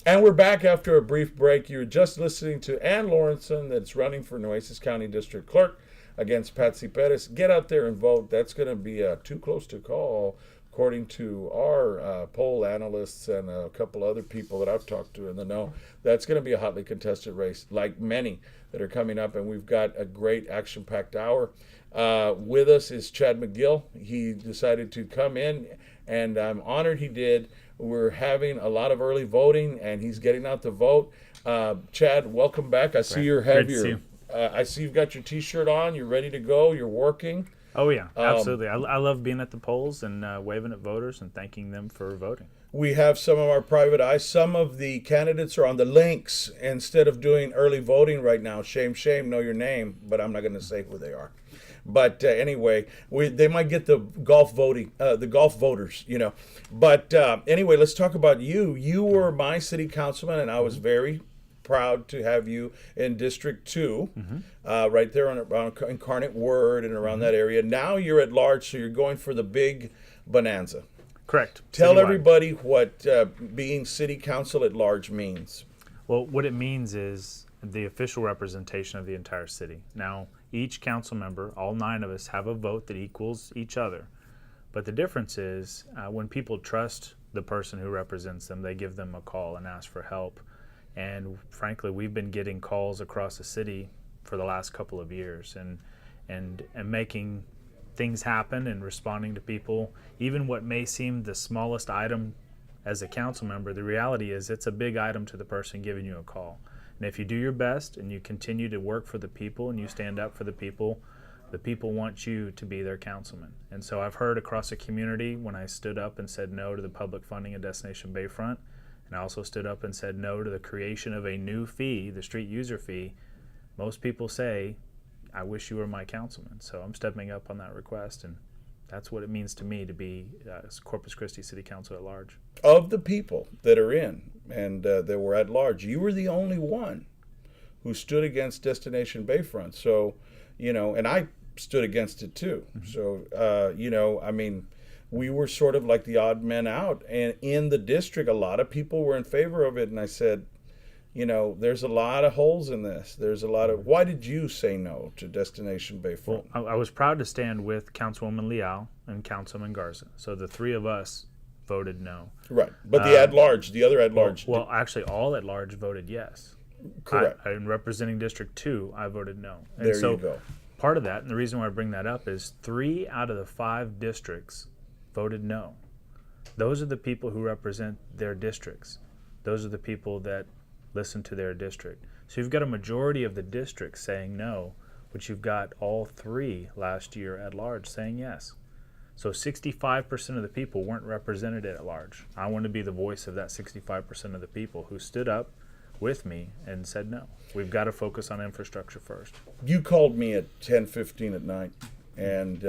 And we're back after a brief break. You're just listening to Ann Lawrenson, that's running for Nueces County District Clerk against Patsy Perez. Get out there and vote. That's going to be too close to call, according to our poll analysts and a couple other people that I've talked to in the know. That's going to be a hotly contested race, like many that are coming up, and we've got a great action-packed hour. With us is Chad Magill. He decided to come in, and I'm honored he did. We're having a lot of early voting, and he's getting out the vote. Chad, welcome back. I see I see you've got your T-shirt on. You're ready to go. You're working. Oh yeah, absolutely. I love being at the polls and waving at voters and thanking them for voting. We have some of our private eyes. Some of the candidates are on the links instead of doing early voting right now. Shame, shame. Know your name, but I'm not going to say who they are. But anyway, they might get the golf voters, you know. But anyway, let's talk about you. You were my city councilman, and I was very proud to have you in District 2, right there around Incarnate Word and around that area. Now you're at large, so you're going for the big bonanza. Correct. Tell Citywide. everybody what being city council at large means. Well, what it means is the official representation of the entire city. Now, each council member, all 9 of us, have a vote that equals each other. But the difference is when people trust the person who represents them, they give them a call and ask for help. And frankly, we've been getting calls across the city for the last couple of years and making things happen and responding to people. Even what may seem the smallest item as a council member, the reality is it's a big item to the person giving you a call. And if you do your best and you continue to work for the people and you stand up for the people want you to be their councilman. And so I've heard across the community when I stood up and said no to the public funding of Destination Bayfront, and I also stood up and said no to the creation of a new fee, the street user fee, most people say, I wish you were my councilman. So I'm stepping up on that request, and that's what it means to me to be Corpus Christi City Council at large. Of the people that are in and that were at large, you were the only one who stood against Destination Bayfront. So, you know, and I stood against it too. So, you know, I mean, we were sort of like the odd men out. And in the district, a lot of people were in favor of it. And I said, you know, there's a lot of holes in this. There's a lot of, why did you say no to Destination Bayfront? Well, I was proud to stand with Councilwoman Leal and Councilman Garza. So the 3 of us voted no. Right. But the at-large, the other at-large. Well, actually, all at-large voted yes. Correct. In representing District 2, I voted no. And there so you go. Part of that, and the reason why I bring that up, is 3 out of the 5 districts voted no. Those are the people who represent their districts. Those are the people that listen to their district. So you've got a majority of the districts saying no, but you've got all 3 last year at large saying yes. So 65% of the people weren't represented at large. I want to be the voice of that 65% of the people who stood up with me and said no. We've got to focus on infrastructure first. You called me at 10:15 at night, and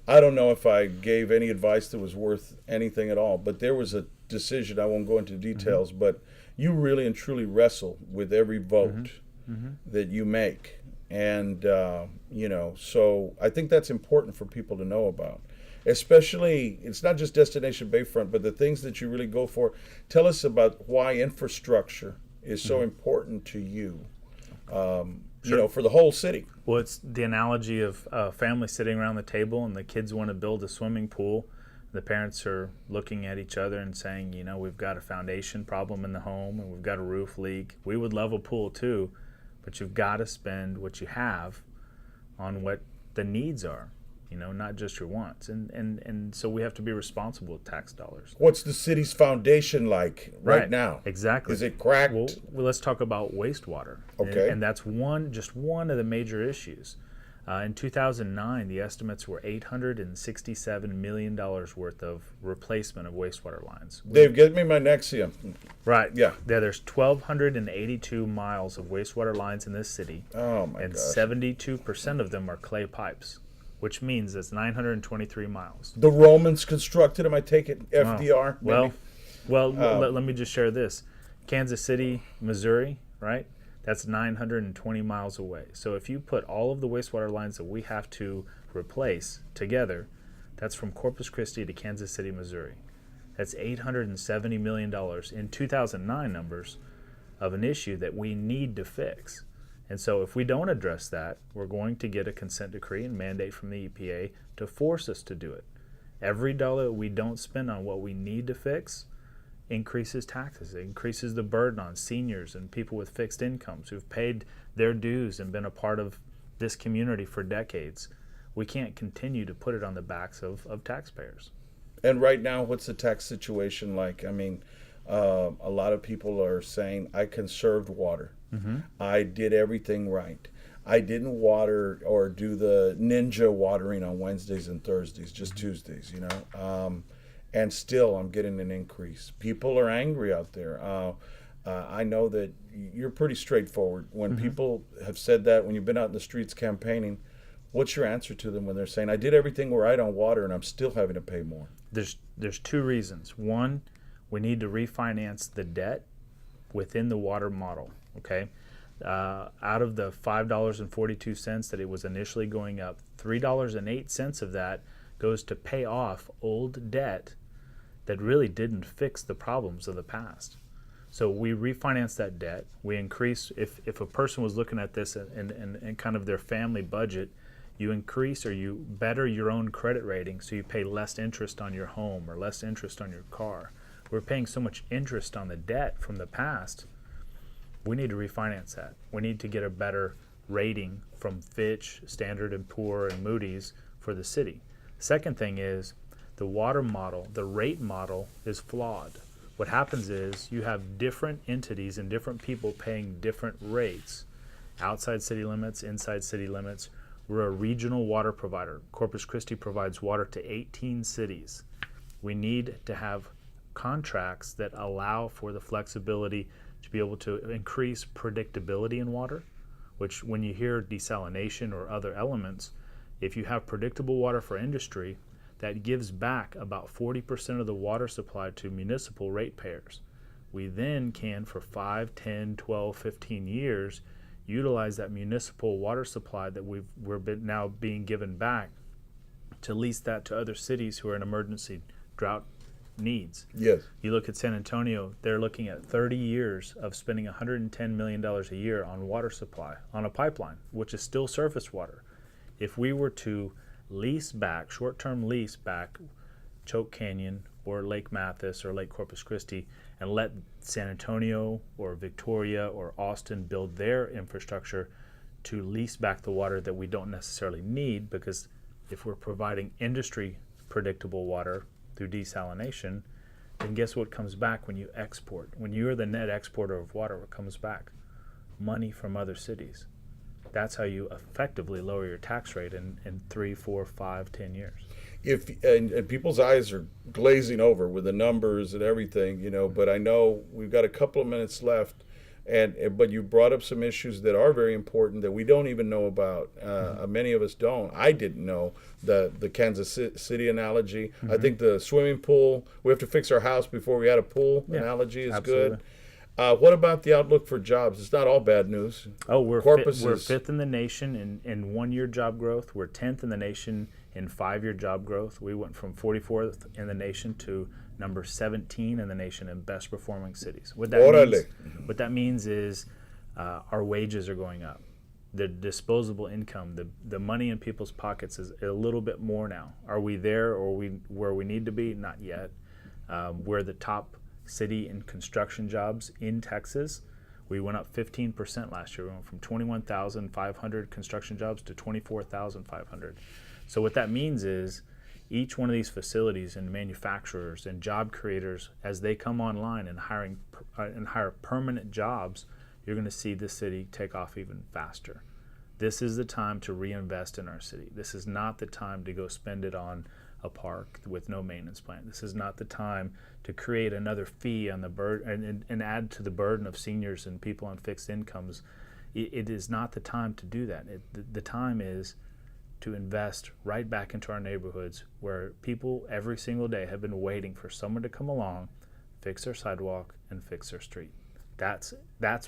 I don't know if I gave any advice that was worth anything at all, but there was a decision. I won't go into details, but you really and truly wrestle with every vote that you make. And, you know, so I think that's important for people to know about. Especially, it's not just Destination Bayfront, but the things that you really go for. Tell us about why infrastructure is so important to you, you know, for the whole city. Well, it's the analogy of a family sitting around the table and the kids want to build a swimming pool. The parents are looking at each other and saying, you know, we've got a foundation problem in the home and we've got a roof leak. We would love a pool too, but you've got to spend what you have on what the needs are, you know, not just your wants. And so we have to be responsible with tax dollars. What's the city's foundation like right now? Exactly. Is it cracked? Well, let's talk about wastewater. Okay. And that's just one of the major issues. In 2009, the estimates were $867 million worth of replacement of wastewater lines. Dave, give me my Nexium. Right. Yeah. There's 1,282 miles of wastewater lines in this city. Oh, my and gosh. 72% of them are clay pipes, which means it's 923 miles. The Romans constructed them, I take it, FDR? Well, let me just share this. Kansas City, Missouri, right? That's 920 miles away. So if you put all of the wastewater lines that we have to replace together, that's from Corpus Christi to Kansas City, Missouri. That's $870 million in 2009 numbers of an issue that we need to fix. And so if we don't address that, we're going to get a consent decree and mandate from the EPA to force us to do it. Every dollar we don't spend on what we need to fix increases taxes. It increases the burden on seniors and people with fixed incomes who've paid their dues and been a part of this community for decades. We can't continue to put it on the backs of taxpayers. And right now, what's the tax situation like? I mean, a lot of people are saying, I conserved water. Mm-hmm. I did everything right. I didn't water or do the ninja watering on Wednesdays and Thursdays, just Tuesdays, you know. And still, I'm getting an increase. People are angry out there. I know that you're pretty straightforward. When Mm-hmm. people have said that, when you've been out in the streets campaigning, what's your answer to them when they're saying, I did everything right on water and I'm still having to pay more? There's two reasons. One, we need to refinance the debt within the water model, okay? Out of the $5.42 that it was initially going up, $3.08 of that goes to pay off old debt that really didn't fix the problems of the past. So we refinance that debt. We increase, if a person was looking at this and kind of their family budget, you increase or you better your own credit rating so you pay less interest on your home or less interest on your car. We're paying so much interest on the debt from the past. We need to refinance that. We need to get a better rating from Fitch, Standard & Poor, and Moody's for the city. Second thing is the water model, the rate model is flawed. What happens is you have different entities and different people paying different rates, outside city limits, inside city limits. We're a regional water provider. Corpus Christi provides water to 18 cities. We need to have contracts that allow for the flexibility to be able to increase predictability in water, which when you hear desalination or other elements, if you have predictable water for industry, that gives back about 40% of the water supply to municipal ratepayers. We then can, for 5, 10, 12, 15 years, utilize that municipal water supply that we're now being given back to lease that to other cities who are in emergency drought needs. Yes. You look at San Antonio, they're looking at 30 years of spending $110 million a year on water supply, on a pipeline, which is still surface water. If we were to lease back, short-term lease back Choke Canyon or Lake Mathis or Lake Corpus Christi and let San Antonio or Victoria or Austin build their infrastructure to lease back the water that we don't necessarily need, because if we're providing industry predictable water through desalination, then guess what comes back when you export? When you're the net exporter of water, what comes back? Money from other cities. That's how you effectively lower your tax rate in 3, 4, 5, 10 years. And people's eyes are glazing over with the numbers and everything, you know, but I know we've got a couple of minutes left, but you brought up some issues that are very important that we don't even know about. Many of us don't. I didn't know the Kansas City analogy. Mm-hmm. I think the swimming pool, we have to fix our house before we had a pool analogy is absolutely. Good. What about the outlook for jobs? It's not all bad news. Oh, we're fifth in the nation in one-year job growth. We're 10th in the nation in 5-year job growth. We went from 44th in the nation to number 17 in the nation in best performing cities. What that means is our wages are going up. The disposable income, the money in people's pockets is a little bit more now. Are we there or where we need to be? Not yet. We're the top city in construction jobs in Texas. We went up 15% last year. We went from 21,500 construction jobs to 24,500. So what that means is each one of these facilities and manufacturers and job creators, as they come online and hire permanent jobs, you're going to see the city take off even faster. This is the time to reinvest in our city. This is not the time to go spend it on a park with no maintenance plan. This is not the time to create another fee on the burden and add to the burden of seniors and people on fixed incomes. It is not the time to do that. The time is to invest right back into our neighborhoods where people every single day have been waiting for someone to come along, fix their sidewalk, and fix their street. That's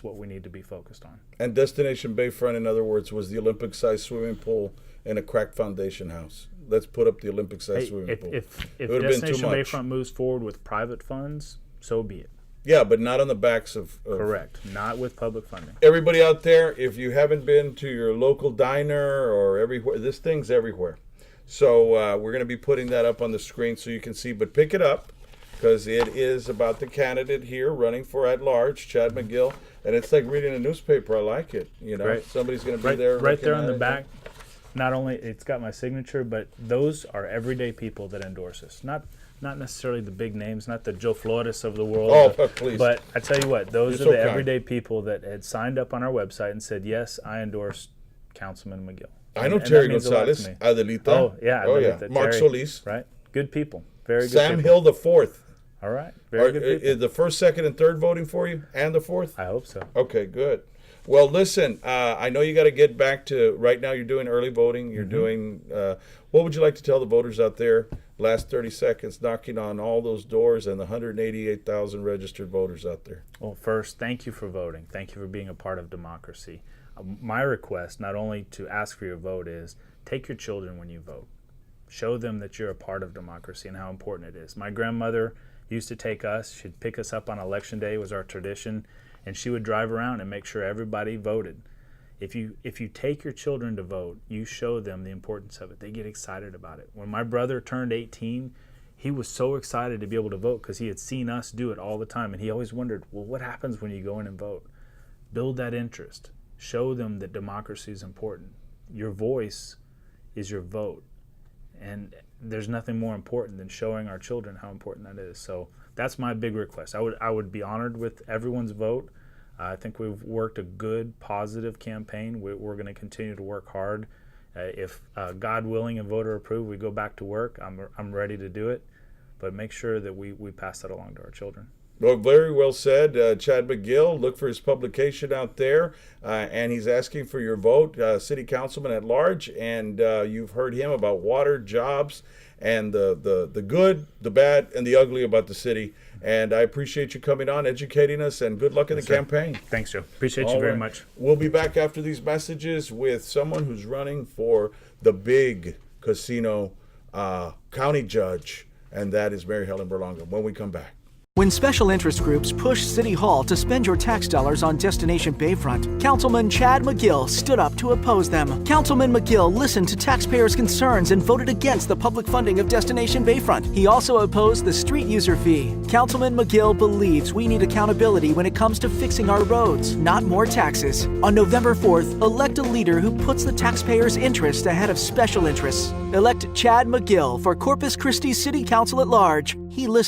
what we need to be focused on. And Destination Bayfront, in other words, was the Olympic-sized swimming pool and a cracked foundation house. Let's put up the Olympic-sized swimming pool. If It would have been too Destination much. Bayfront moves forward with private funds, so be it. Yeah, but not on the backs of Correct. Not with public funding. everybody out there. If you haven't been to your local diner or everywhere, this thing's everywhere. So we're going to be putting that up on the screen so you can see. But pick it up, because it is about the candidate here running for at-large, Chad Magill. And it's like reading a newspaper. I like it. You know, Right. somebody's going to be Right, there. right there looking on the at it. back. Not only it's got my signature, but those are everyday people that endorse us. Not necessarily the big names, not the Joe Flores of the world. Oh, please. But I tell you what, those You're are so the kind. everyday people that had signed up on our website and said, yes, I endorse Councilman Magill. I know And Terry that means a lot to Gonzalez, me. Adelita. Oh, yeah. Oh, yeah. Adelita, Mark Terry, Solis. Right? Good people. Very good Sam people. Hill the fourth. All right. Very good people. Is the first, second, and third voting for you, and the fourth? I hope so. Okay, good. Well, listen, I know you got to get back to, right now you're doing early voting. You're doing, what would you like to tell the voters out there? Last 30 seconds, knocking on all those doors and the 188,000 registered voters out there. Well, first, thank you for voting. Thank you for being a part of democracy. My request, not only to ask for your vote, is take your children when you vote. Show them that you're a part of democracy and how important it is. My grandmother used to take us. She'd pick us up on election day. It was our tradition. And she would drive around and make sure everybody voted. If you take your children to vote, you show them the importance of it. They get excited about it. When my brother turned 18, he was so excited to be able to vote because he had seen us do it all the time. And he always wondered, well, what happens when you go in and vote? Build that interest. Show them that democracy is important. Your voice is your vote. And there's nothing more important than showing our children how important that is. So that's my big request. I would be honored with everyone's vote. I think we've worked a good, positive campaign. We're going to continue to work hard. If God willing and voter approved, we go back to work. I'm ready to do it. But make sure that we pass that along to our children. Well, very well said. Chad Magill, look for his publication out there, and he's asking for your vote, City Councilman at large, and you've heard him about water, jobs, and the good, the bad, and the ugly about the city. And I appreciate you coming on, educating us, and good luck in the campaign. Thanks, Joe. Appreciate you All very right. much. We'll be back after these messages with someone who's running for the big casino county judge, and that is Mary Helen Berlanga, when we come back. When special interest groups pushed City Hall to spend your tax dollars on Destination Bayfront, Councilman Chad Magill stood up to oppose them. Councilman Magill listened to taxpayers' concerns and voted against the public funding of Destination Bayfront. He also opposed the street user fee. Councilman Magill believes we need accountability when it comes to fixing our roads, not more taxes. On November 4th, elect a leader who puts the taxpayers' interest ahead of special interests. Elect Chad Magill for Corpus Christi City Council at large. He listens